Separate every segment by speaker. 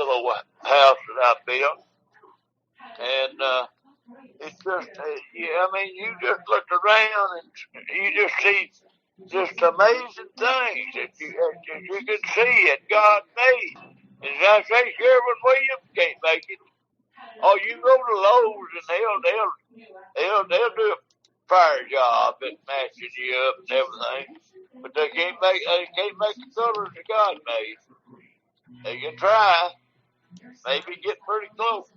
Speaker 1: little house that I built, and it's just, I mean, you just look around and you just see just amazing things that you can see that God made. And as I say, Sherwin-Williams can't make it. Oh, you go to Lowe's and they'll do a fire job at matching you up and everything, but they can't make the colors that God made. They can try, maybe get pretty close.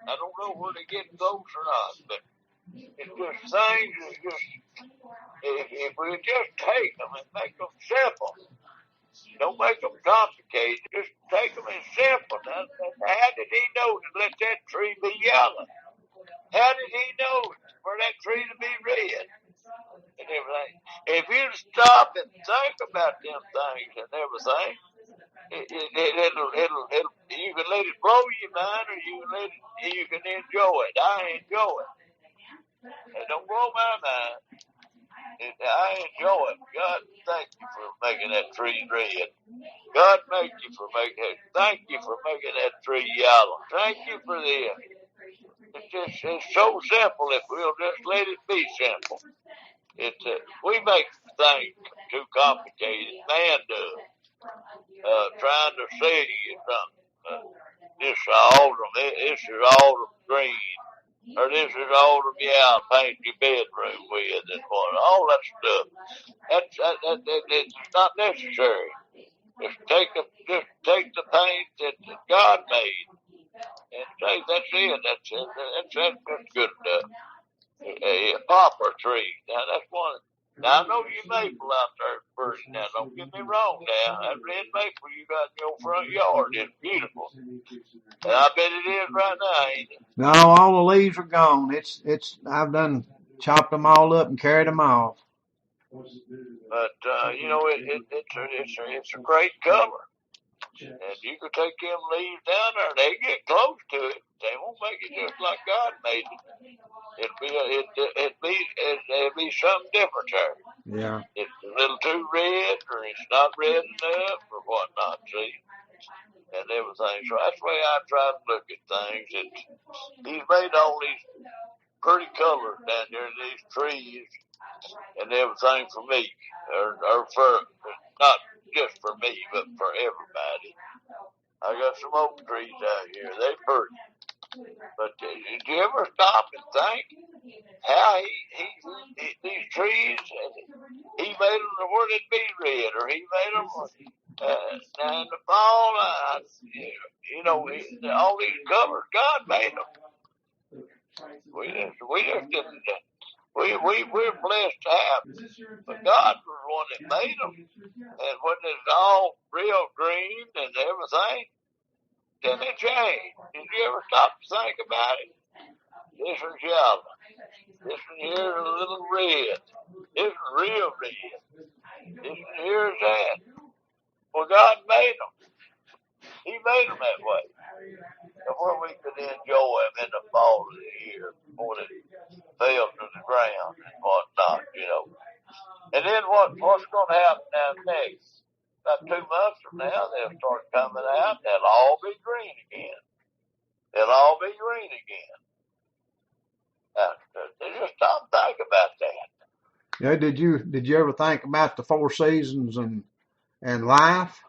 Speaker 1: I don't know whether they get close or not, but it's just things that just, if we just take them and make them simple, don't make them complicated, just take them as simple. Now, how did he know to let that tree be yellow? How did he know for that tree to be red and everything? If you stop and think about them things and everything, it'll you can let it blow your mind, or you can enjoy it. I enjoy it. It don't blow my mind. I enjoy it. God, thank you for making that tree red. God, thank you for making that tree yellow. Thank you for this. It's so simple if we'll just let it be simple. We make things too complicated. Man does. Trying to say something. This is autumn green. Or this is autumn yellow, paint your bedroom with, and all that stuff. It's not necessary. Just take the paint that God made, and say that's it. That's good enough. A poplar tree. Now that's one. Now I know you maple out there first. Now don't get me wrong. Now that red maple you got in your front yard is beautiful, and I bet it is right now, ain't it?
Speaker 2: No, all the leaves are gone. I've done chopped them all up and carried them off.
Speaker 1: But it's a great color, and you can take them leaves down there. They get close to it. They won't make it just like God made it. It'll be something different there.
Speaker 2: Yeah.
Speaker 1: It's a little too red, or it's not red enough, or whatnot. See, and everything. So that's the way I try to look at things. He's made all these pretty colors down there, these trees and everything for me, or for not just for me, but for everybody. I got some oak trees out here. They pretty. But did you ever stop and think how these trees, he made them where they'd be red, or he made them now in the fall, all these colors, God made them. We're blessed to have them. But God was the one that made them. And when it's all real green and everything, then it changed. Did you ever stop to think about it? This one's yellow. This one here is a little red. This one's real red. This one here is that. Well, God made them. He made them that way. And where we could enjoy them in the fall of the year before they fell to the ground and whatnot, And then what's going to happen now next? About 2 months from now, they'll start coming out. They'll all be green again. They just don't think about that.
Speaker 2: Yeah. Did you ever think about the 4 seasons and life?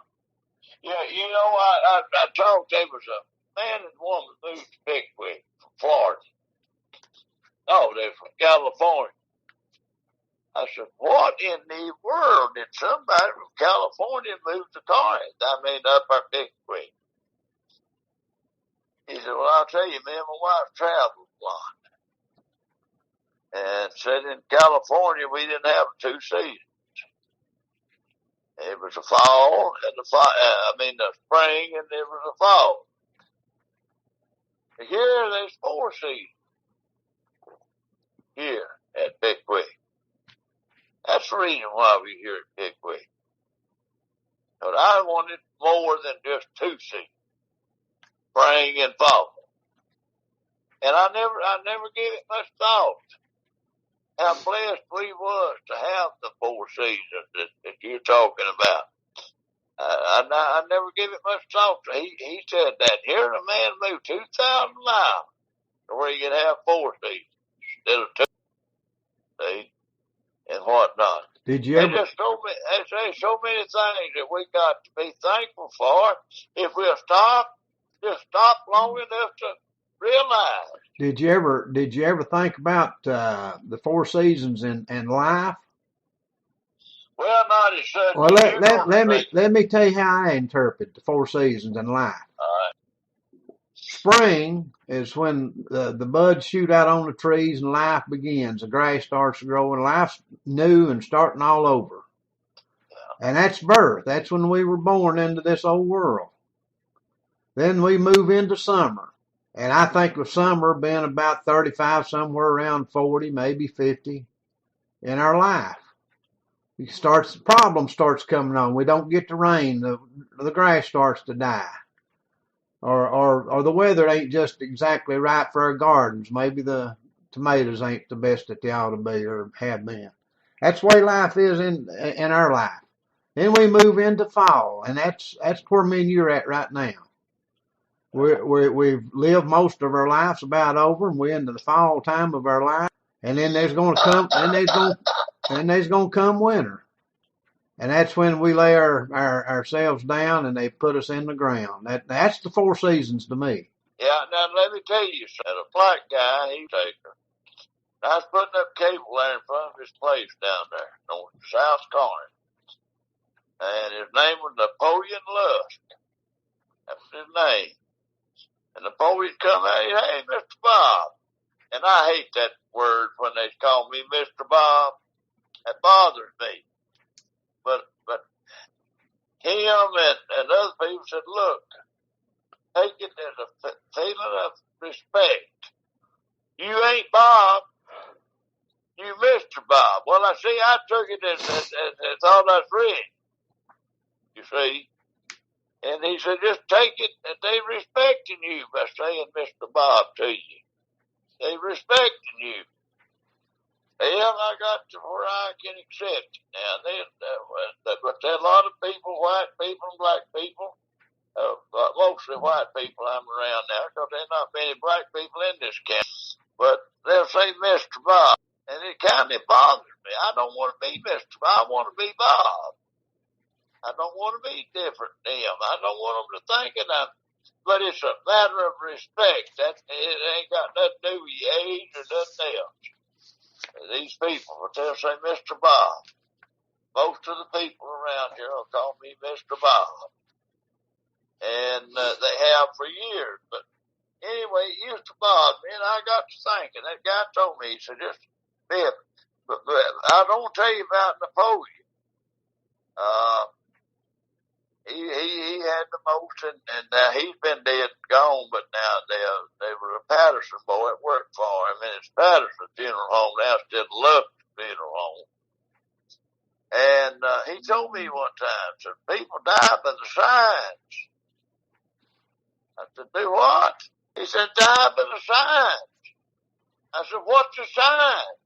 Speaker 1: Yeah, I told there was a man and woman moved to Pickwick from Florida. Oh, they're from California. I said, what in the world did somebody from California move to Corinth? Up our Pickwick. He said, well, I'll tell you, man, my wife traveled a lot. And said in California, we didn't have 2 seasons. It was the fall and the spring, and there was a fall. Here, there's 4 seasons. Here at Pickwick. That's the reason why we're here at Pickwick. But I wanted more than just 2 seasons, spring and fall. And I never gave it much thought. How blessed we was to have the 4 seasons that you're talking about. I never give it much thought. He said that hearing a man move 2,000 miles to where he could have 4 seasons instead of 2, see, and whatnot.
Speaker 2: Did you ever?
Speaker 1: There's so many things that we got to be thankful for if we'll just stop long enough to realize.
Speaker 2: Did you ever think about the 4 seasons in life?
Speaker 1: Well, not as such.
Speaker 2: Well, let me tell you how I interpret the 4 seasons in life. Spring is when the buds shoot out on the trees and life begins. The grass starts to grow and life's new and starting all over. And that's birth. That's when we were born into this old world. Then we move into summer. And I think of summer being about 35, somewhere around 40, maybe 50 in our life. Problem starts coming on. We don't get the rain. The grass starts to die. Or the weather ain't just exactly right for our gardens. Maybe the tomatoes ain't the best that they ought to be or have been. That's the way life is in our life. Then we move into fall, and that's where me and you're at right now. We've lived most of our lives about over, and we're into the fall time of our life. And then there's gonna come winter. And that's when we lay ourselves down and they put us in the ground. That's the 4 seasons to me.
Speaker 1: Yeah, now let me tell you something. A black guy, he taker. I was putting up cable there in front of his place down there on the south corner. And his name was Napoleon Lusk. That was his name. And Napoleon come out, hey, Mr. Bob. And I hate that word when they call me Mr. Bob. That bothers me. But him and other people said, look, take it as a feeling of respect. You ain't Bob. You Mr. Bob. Well, I took it as all that's read. You see? And he said, just take it that they respecting you by saying Mr. Bob to you. They respecting you. Well, I got to where I can accept it now. But there are a lot of people, white people and black people, mostly white people I'm around now, because there's not many black people in this camp. But they'll say Mr. Bob, and it kind of bothers me. I don't want to be Mr. Bob. I want to be Bob. I don't want to be different than him. I don't want them to think it. But it's a matter of respect. It ain't got nothing to do with your age or nothing else. These people, but they'll say Mr. Bob. Most of the people around here will call me Mr. Bob. And they have for years. But anyway, it used to bother me, and I got to thinking. That guy told me, he said, just Biff. But I don't tell you about Napoleon. He had the most, and he's been dead and gone, but now they were a Patterson boy that worked for him, and it's Patterson Funeral Home now instead of Lufkin Funeral Home. And he told me one time, said, people die by the signs. I said, do what? He said, die by the signs. I said, what's the signs?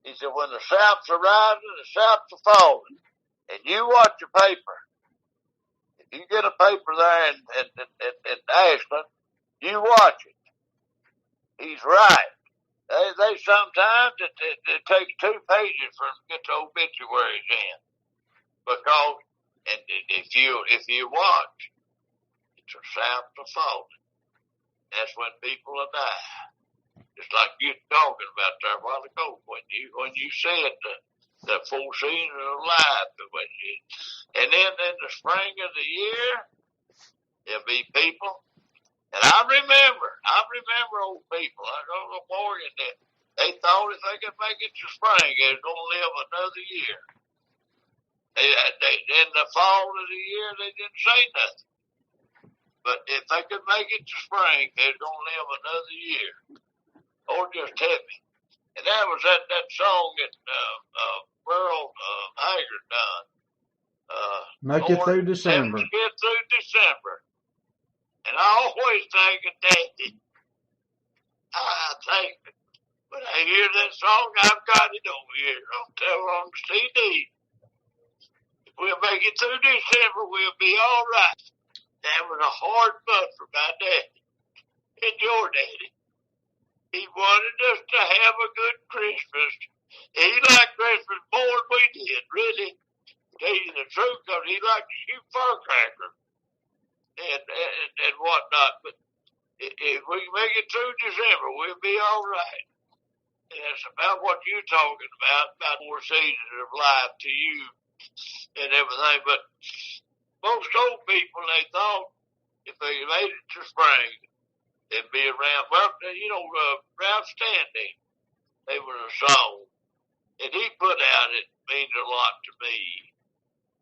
Speaker 1: He said, when the saps are rising, the saps are falling. And you watch your paper. If you get a paper there in Ashland, you watch it. He's right. They sometimes it takes 2 pages for them to get the obituaries in, because and if you watch, it's a sap to falling. That's when people will die. Just like you were talking about there a while ago when you said the 4 seasons of life. And then in the spring of the year, there'll be people. And I remember old people. I go to Morgan that they thought if they could make it to spring, they was going to live another year. They in the fall of the year, they didn't say nothing. But if they could make it to spring, they was going to live another year. Or just heavy. And that was that song that Merle Haggard done.
Speaker 2: Make it through December.
Speaker 1: Get through December. And I always think of that. I think, when I hear that song, I've got it over here. I'll tell on the CD. We'll make it through December. We'll be all right. That was a hard month for my daddy and your daddy. He wanted us to have a good Christmas. He liked Christmas more than we did, really. To tell you the truth, because he liked to shoot firecrackers and whatnot. But if we can make it through December, we'll be all right. And that's about what you're talking about 4 seasons of life to you and everything. But most old people, they thought if they made it to spring, they'd be around. Well, Ralph Standing, they was a song, and he put out, it means a lot to me.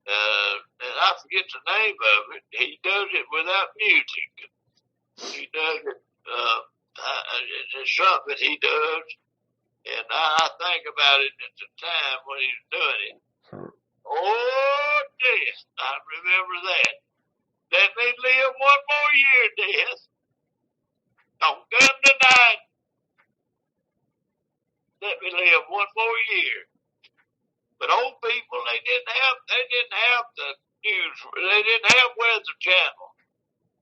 Speaker 1: And I forget the name of it. He does it without music. He does it. It's something he does, and I think about it at the time when he's doing it. Oh, death! I remember that. Let me live one more year, death. Don't come tonight. Let me live one more year. But old people, they didn't have the news. They didn't have Weather Channel.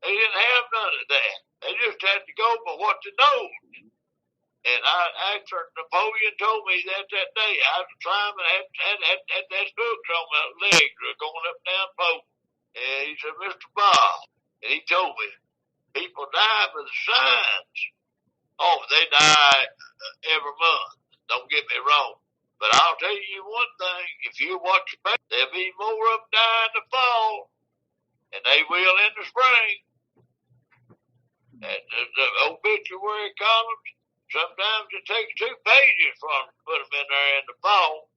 Speaker 1: They didn't have none of that. They just had to go by what they know. And after Napoleon told me that day, I was climbing, had that hooks on my legs going up and down pole. And he said, Mr. Bob, and he told me, people die by the signs. Oh, they die every month. Don't get me wrong. But I'll tell you one thing, if you watch the paper, there'll be more of them die in the fall, and they will in the spring. And the obituary columns, sometimes it takes 2 pages for them to put them in there in the fall,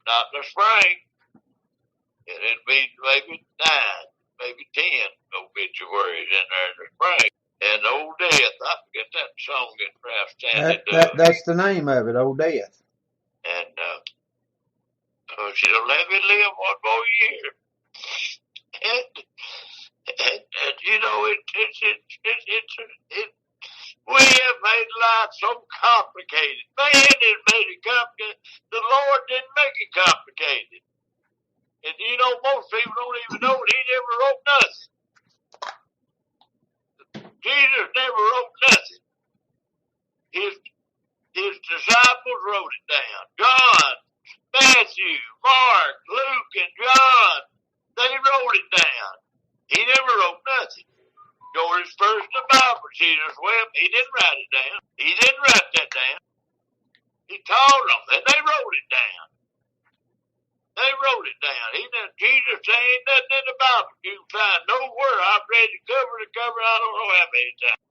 Speaker 1: not in the spring. And it'd be maybe 9, maybe 10 obituaries in there in the spring. And Old Death, I forget that song that Ralph Stanley
Speaker 2: That's the name of it, Old Death.
Speaker 1: And she'll let me live one more year. And we have made life so complicated. Man has made it complicated. The Lord didn't make it complicated. And most people don't even know that he never wrote nothing. Jesus never wrote nothing. His disciples wrote it down. John, Matthew, Mark, Luke, and John, they wrote it down. He never wrote nothing. George first in the Bible, Jesus wept. He didn't write it down. He didn't write that down. He told them, and they wrote it down. They wrote it down. Jesus ain't nothing in the Bible you can find nowhere. I've read it cover to cover. I don't know how many times.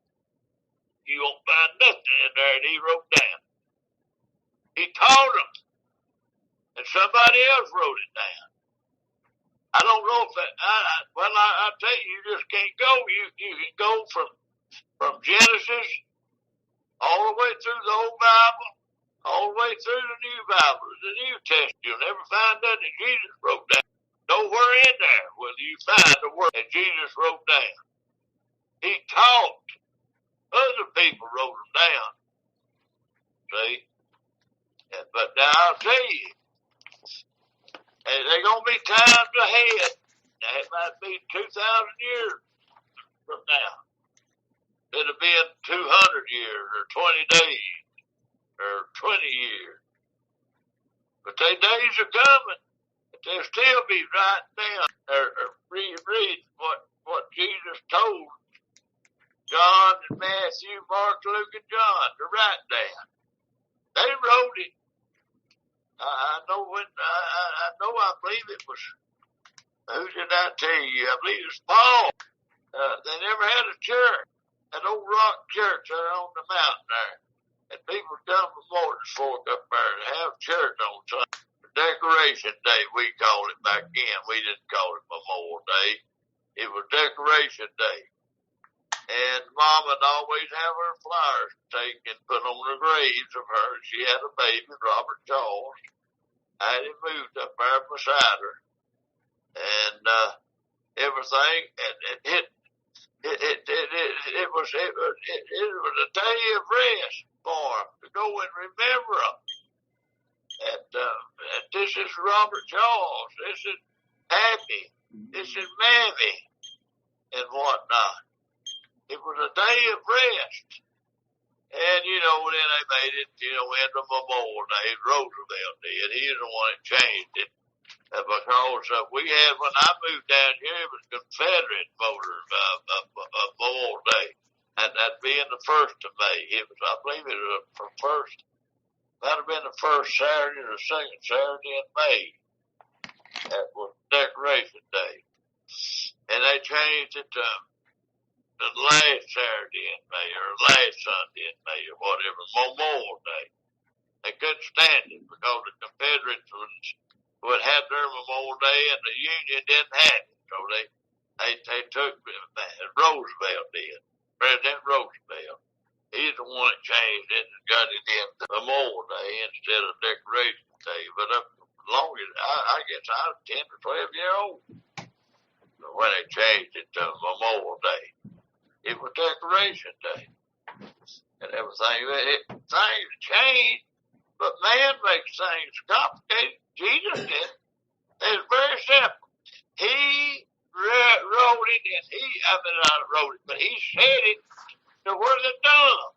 Speaker 1: You won't find nothing in there that he wrote down. He taught them, and somebody else wrote it down. I don't know if that. I tell you, you just can't go. You can go from Genesis all the way through the Old Bible, all the way through the New Bible, the New Testament. You'll never find nothing that Jesus wrote down. Nowhere in there will you find the word that Jesus wrote down. He taught. Other people wrote them down. See? But now I'll tell you, they're going to be times ahead. Now, it might be 2,000 years from now. It'll be in 200 years or 20 days or 20 years. But they days are coming. But they'll still be writing down or read what Jesus told John and Matthew, Mark, Luke, and John to write down. They wrote it. I believe it was, who did I tell you? I believe it was Paul. They never had a church, an old rock church there on the mountain there. And people come from Morton's Fork up there to have church on Sunday. Decoration Day, we called it back then. We didn't call it Memorial Day. It was Decoration Day. And Mom would always have her flowers taken and put on the graves of her. She had a baby, Robert Charles. I had him moved up there beside her. And everything. And it was a day of rest for him to go and remember them. And this is Robert Charles. This is Happy. This is Mammy and whatnot. It was a day of rest. And, then they made it, into Memorial Day. Roosevelt did. He's the one that changed it. Because we had, when I moved down here, it was Confederate Memorial Day. And that'd be in the 1st of May. I believe it was might have been the first Saturday or the second Saturday in May. That was Decoration Day. And they changed it to the last Saturday in May or last Sunday in May or whatever, Memorial Day. They couldn't stand it because the Confederates would have their Memorial Day and the Union didn't have it. So they took Roosevelt did. President Roosevelt. He's the one that changed it and got it in Memorial Day instead of Decoration Day. But as long as I guess I was 10 or 12 years old when they changed it to Memorial Day. It was Decoration Day. And everything. Things change, but man makes things complicated. Jesus did. It's very simple. He wrote it, and not wrote it, but he said it to where the dumb,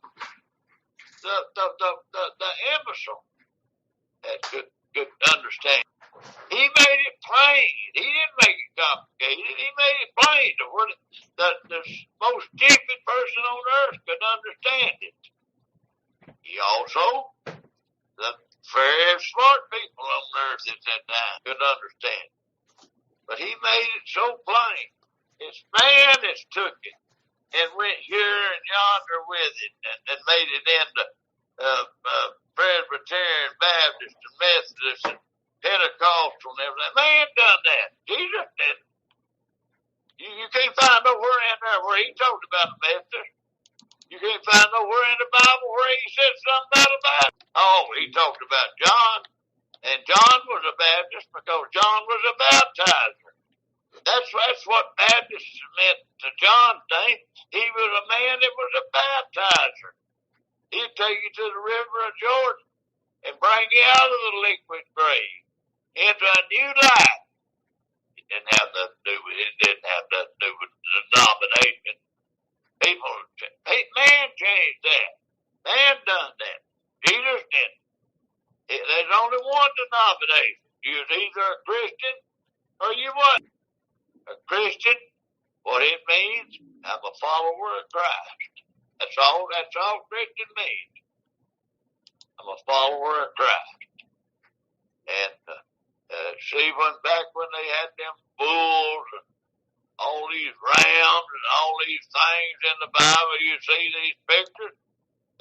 Speaker 1: the imbecile that could understand. He made it plain. He didn't make it complicated. He made it plain to where the most stupid person on earth could understand it. He also, the very smart people on earth at that time could understand it. But he made it so plain. It's man that's took it and went here and yonder with it and made it into Presbyterian, Baptist, and Methodist, and Pentecostal and everything. Man done that. Jesus didn't. You can't find nowhere in there where he talked about the Methodist. You can't find nowhere in the Bible where he said something about a Baptist. Oh, he talked about John, and John was a Baptist because John was a baptizer. That's what Baptist meant to John's day. He was a man that was a baptizer. He'd take you to the river of Jordan and bring you out of the liquid grave into a new life. It didn't have nothing to do with the denomination. Man changed that. Man done that. Jesus didn't. There's only one denomination. You're either a Christian or you wasn't. A Christian, what it means, I'm a follower of Christ. That's all Christian means. I'm a follower of Christ. And see, when they had them bulls and all these rams and all these things in the Bible, you see these pictures,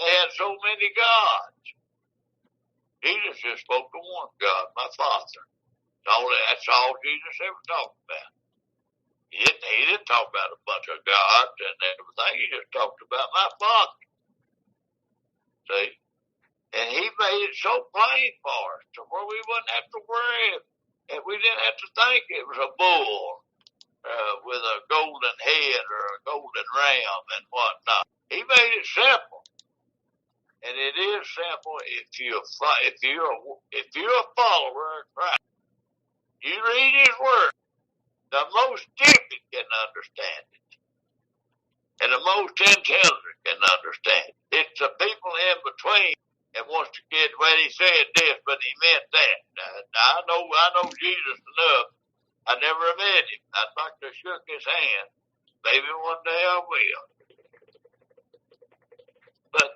Speaker 1: they had so many gods. Jesus just spoke to one God, my Father. That's all Jesus ever talked about. He didn't talk about a bunch of gods and everything. He just talked about my Father. See? And he made it so plain for us to where we wouldn't have to worry. And we didn't have to think it was a bull with a golden head or a golden ram and whatnot. He made it simple. And it is simple if you're a follower of Christ. You read his word. The most stupid can understand it. And the most intelligent can understand it. It's the people in between that wants to get, well, he said this, but he meant that. I know Jesus enough. I never met him. I'd like to shook his hand. Maybe one day I will. But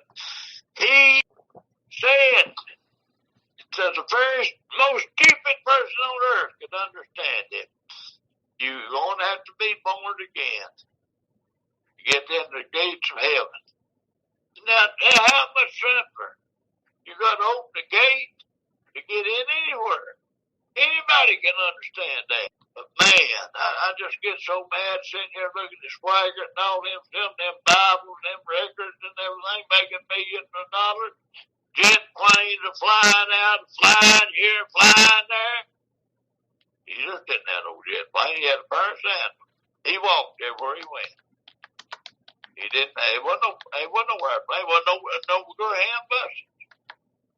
Speaker 1: he said to the very most stupid person on earth could understand it. You're going to have to be born again to get into the gates of heaven. Now, how much simpler? You got to open the gate to get in anywhere. Anybody can understand that. But man, I just get so mad sitting here looking at Swigert and all them Bibles, them records and everything, making millions of dollars. Jet planes are flying out, flying here, flying there. He just didn't have no jet plane. He had a pair of sandals. He walked everywhere he went. He wasn't no airplane. Wasn't no Greyhound buses.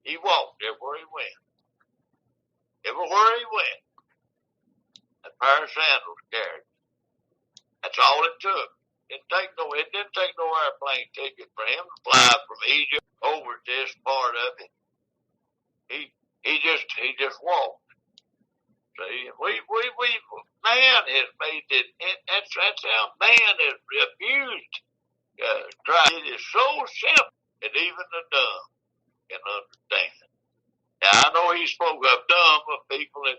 Speaker 1: He walked everywhere he went. Everywhere he went, a pair of sandals carried. That's all it took. It didn't take no airplane ticket for him to fly from Egypt over to this part of it. He just walked. See, man has made it. That's how man has abused drive. It is so simple that even the dumb can understand. Now I know he spoke of dumb of people that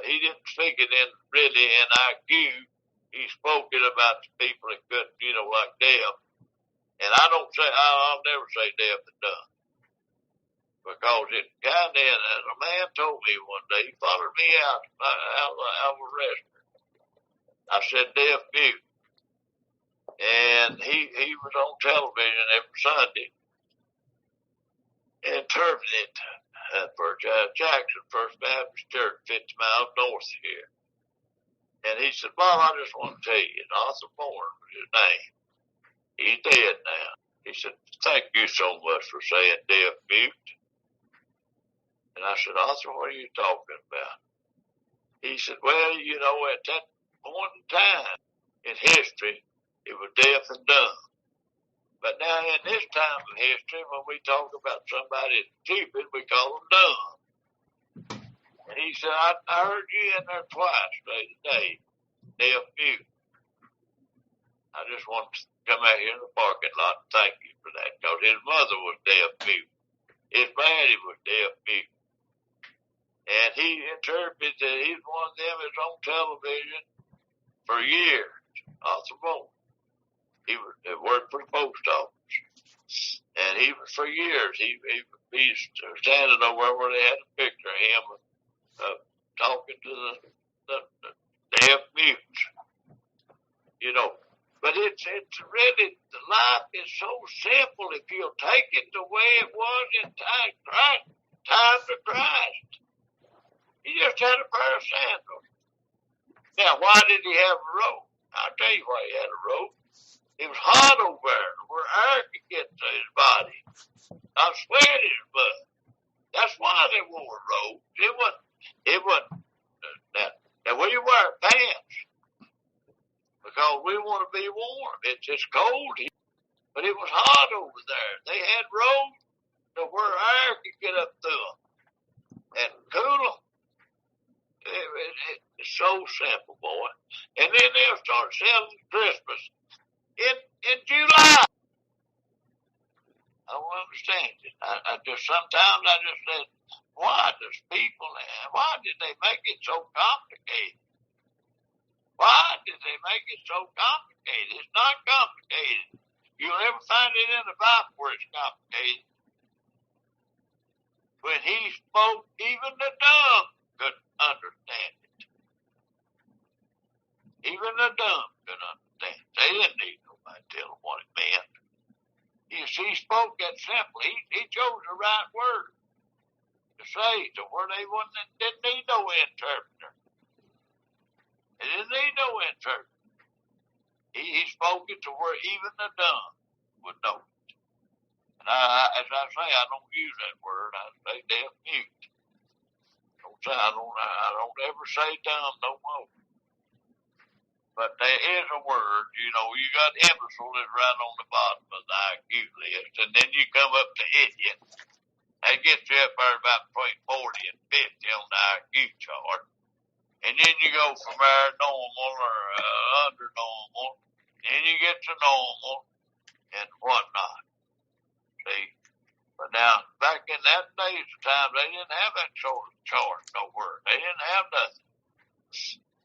Speaker 1: he didn't speak it in really in IQ. He spoke it about the people that couldn't, like deaf. And I'll never say deaf and dumb. Because it kind of, as a man told me one day, he followed me out of a restaurant. I said deaf mute. And he was on television every Sunday interpreting it for Jackson First Baptist Church, 50 miles north of here. And he said, Bob, I just want to tell you, Arthur Bourne was his name. He's dead now. He said, thank you so much for saying deaf mute. And I said, Arthur, what are you talking about? He said, well, at that point in time in history, it was deaf and dumb. But now in this time of history, when we talk about somebody stupid, we call them dumb. And he said, I heard you in there twice today, deaf mute. I just want to come out here in the parking lot and thank you for that, because his mother was deaf mute. His daddy was deaf mute. And he interpreted that he's one of them that's on television for years. Arthur Bourne. He worked for the post office. And he was for years. He's standing over where they had a picture of him talking to the deaf mutes. But it's really, the life is so simple if you'll take it the way it was in time to Christ. He just had a pair of sandals. Now, why did he have a robe? I'll tell you why he had a robe. It was hot over there where air could get to his body. I sweat his blood. That's why they wore robes. It wasn't. Now we wear pants because we want to be warm. It's cold here, but it was hot over there. They had robes to where air could get up through them and cool them. It's so simple, boy. And then they'll start selling Christmas in July. I don't understand it. Sometimes I just said, why did they make it so complicated? Why did they make it so complicated? It's not complicated. You'll never find it in the Bible where it's complicated. When he spoke, even the dumb could understand it. Even the dumb could understand it. They didn't need nobody to tell them what it meant. He spoke that simple. He chose the right word to say to where they didn't need no interpreter. They didn't need no interpreter. He spoke it to where even the dumb would know it. And as I say, I don't use that word. I say deaf mute. I don't ever say dumb no more. But there is a word, you got imbecile is right on the bottom of the IQ list, and then you come up to idiot. That gets you up there about between 40 and 50 on the IQ chart. And then you go from there normal or under normal, then you get to normal and whatnot. See? But now, back in that days of time, they didn't have that sort of chart, no word. They didn't have nothing.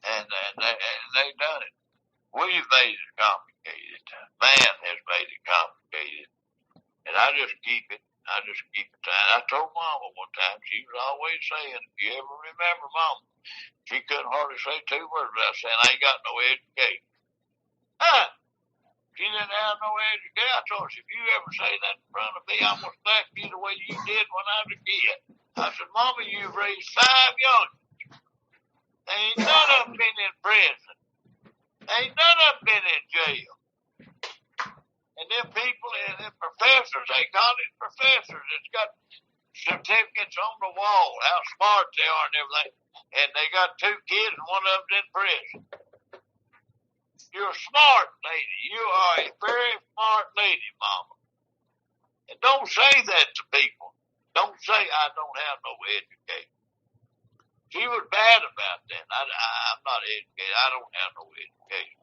Speaker 1: And they done it. We've made it complicated. Man has made it complicated. And I just keep it. I told Mama one time, she was always saying, if you ever remember Mama, she couldn't hardly say two words without saying, I ain't got no education. Huh? She didn't have no education. I told her, if you ever say that in front of me, I'm going to smack you the way you did when I was a kid. I said, Mama, you've raised 5 youngsters. Ain't none of them been in prison. Ain't none of them been in jail. And them people and them professors, they college professors, it's got certificates on the wall, how smart they are and everything. And they got 2 kids and one of them's in prison. You're a smart lady. You are a very smart lady, Mama. And don't say that to people. Don't say I don't have no education. She was bad about that. I'm not educated. I don't have no education.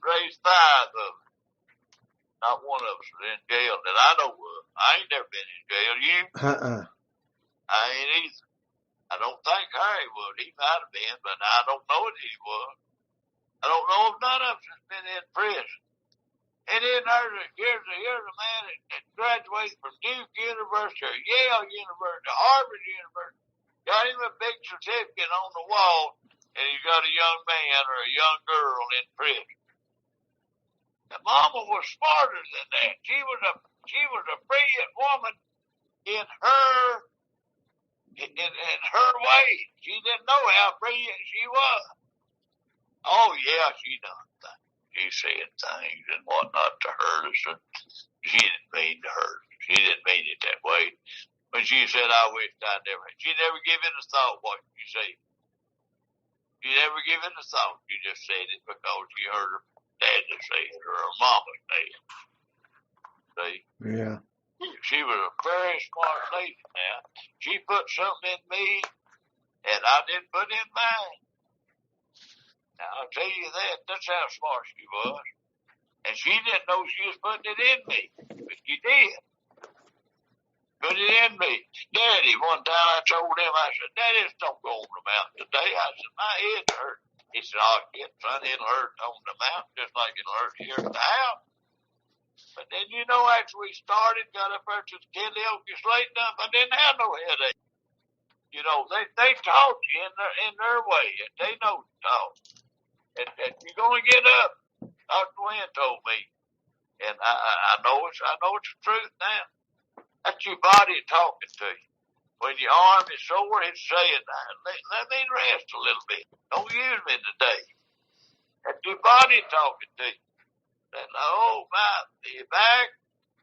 Speaker 1: Raised 5 of them. Not one of us was in jail that I know of. I ain't never been in jail. You? I ain't either. I don't think Harry would. He might have been, but I don't know if he was. I don't know if none of us has been in prison. And then here's a man that graduated from Duke University, or Yale University, Harvard University. Got him a big certificate on the wall, and he's got a young man or a young girl in prison. The Mama was smarter than that. She was a brilliant woman in her way. She didn't know how brilliant she was. Oh yeah, she done things. She said things and whatnot to hurt us. She didn't mean to hurt us. She didn't mean it that way. When she said, I wish I never, she never gave it a thought what she said. She never gave it a thought. She just said it because she heard her dad say it or her mama say it. See?
Speaker 2: Yeah.
Speaker 1: She was a very smart lady now. She put something in me and I didn't put in mine. Now, I'll tell you that's how smart she was. And she didn't know she was putting it in me, but she did. Put it in me. Daddy, one time I told him, I said, Daddy, don't go on the mountain today. I said, my head hurt. He said, oh, kid, son, it'll hurt on the mountain just like it'll hurt here at the house. But then, after we started, got up there to the karaoke slate up, I didn't have no headache. They taught you in their way, and they know to talk. And you're going to get up. Dr. Wynn told me, and I know it's the truth now. That's your body talking to you. When your arm is sore, it's saying, let me rest a little bit. Don't use me today. That's your body talking to you. And, oh, my, your back,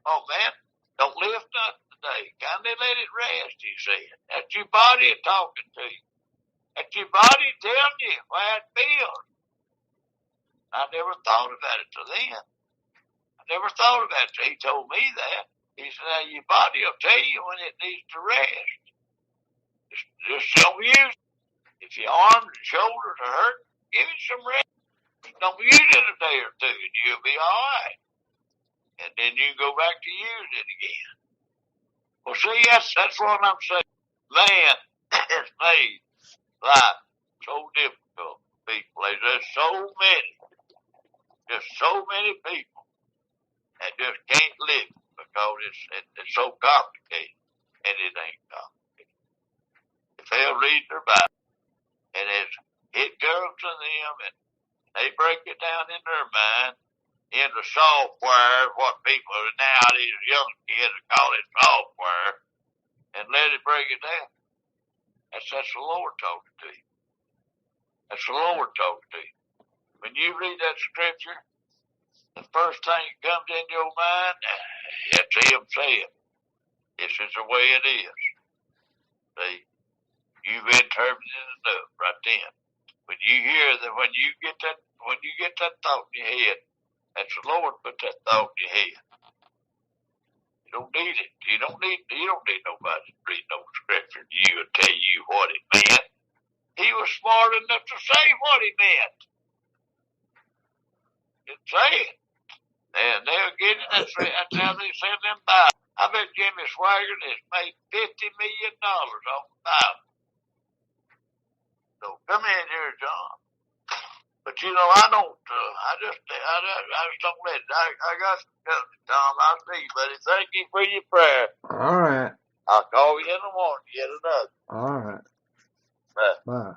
Speaker 1: oh, man, don't lift nothing today. Kind of let it rest, he said. That's your body talking to you. That's your body telling you how it feels. I never thought about it till then. I never thought about it till he told me that. He said, now your body will tell you when it needs to rest. Just don't use it. If your arms and shoulders are hurt, give it some rest. Don't use it a day or two and you'll be all right. And then you can go back to using it again. Well, see, that's what I'm saying. Man has made life so difficult for people. There's so many people that just can't live because it's so complicated, and it ain't complicated. If they'll read their Bible, and it goes to them, and they break it down in their mind, into software, what people now, these young kids call it software, and let it break it down. That's the Lord talking to you. That's the Lord talking to you. When you read that scripture, the first thing that comes in your mind, that's him saying, this is the way it is. See, you've interpreted it enough right then. When you hear that, when you get that thought in your head, that's the Lord put that thought in your head. You don't need it. You don't need nobody to read no scripture to you and tell you what it meant. He was smart enough to say what he meant. Didn't say it. And they'll get it. That's how they send them Bibles. I bet Jimmy Swaggart has made $50 million off the Bible. So come in here, John. But I don't. I just don't let it. I got some company, Tom. I'll see you, buddy. Thank you for your prayer.
Speaker 2: All right.
Speaker 1: I'll call you in the morning. Get another.
Speaker 2: All right.
Speaker 1: Bye.
Speaker 2: Bye.